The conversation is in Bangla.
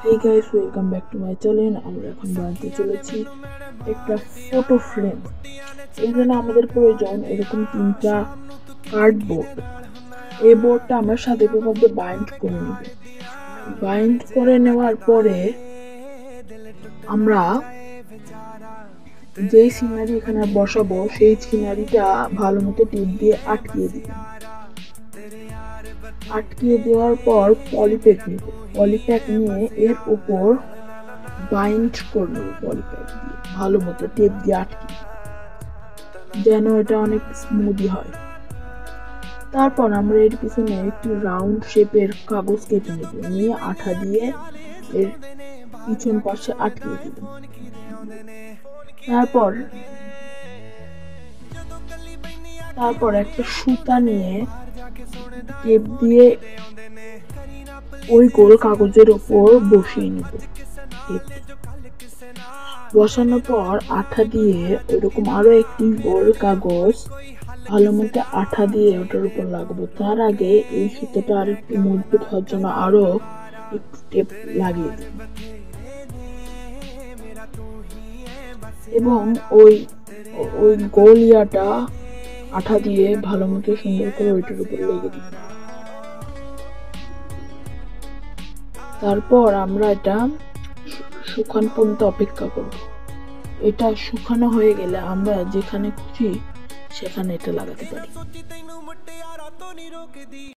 Hey guys, welcome back to my channel. আমরা এখন বানাতে চলেছি একটা ফটো ফ্রেম। এর জন্য আমাদের প্রয়োজন এরকম তিনটা কার্ডবোর্ড। এই বোর্ডটা আমরা সাথে মধ্যে বাইন্ড করে নেব। বাইন্ড করে নেওয়ার পরে আমরা যেই সিনারি এখানে বসাবো সেই সিনারিটা ভালো মতো টিপ দিয়ে আটকিয়ে দিব। আটকিয়ে দেওয়ার পর পলিপ্যাক নিব। পলিপ্যাক নিয়ে এর উপর বাইন্ড করে নেব পলিপ্যাক দিয়ে ভালো মতো টেপ দিয়ে আটকিয়ে, যেন এটা অনেক স্মুদি হয়। তারপর আমরা এর পিছনে একটি রাউন্ড শেপের কাগজ কেটে নেব, নিয়ে আঠা দিয়ে এর পিছন পাশে আটকিয়ে দিব। তারপর একটা সুতা নিয়ে টেপ দিয়ে ওই গোল কাগজের উপর বসিয়ে নেব। বসানোর পর আঠা দিয়ে ওইরকম আরো একটি গোল কাগজ ভালো মতো আঠা দিয়ে ওটার উপর লাগাবো। তার আগে এই সুতোটা আর একটু মজবুত হওয়ার জন্য আরো একটু টেপ লাগিয়ে দেব এবং ওই গোল ইয়াটা আঠা দিয়ে ভালো মতো সুন্দর করে ওইটার উপর লেগে দিব। তারপর আমরা এটা শুকানো পর্যন্ত অপেক্ষা করব। এটা শুকানো হয়ে গেলে আমরা যেখানে খুশি সেখানে এটা লাগাতে পারি।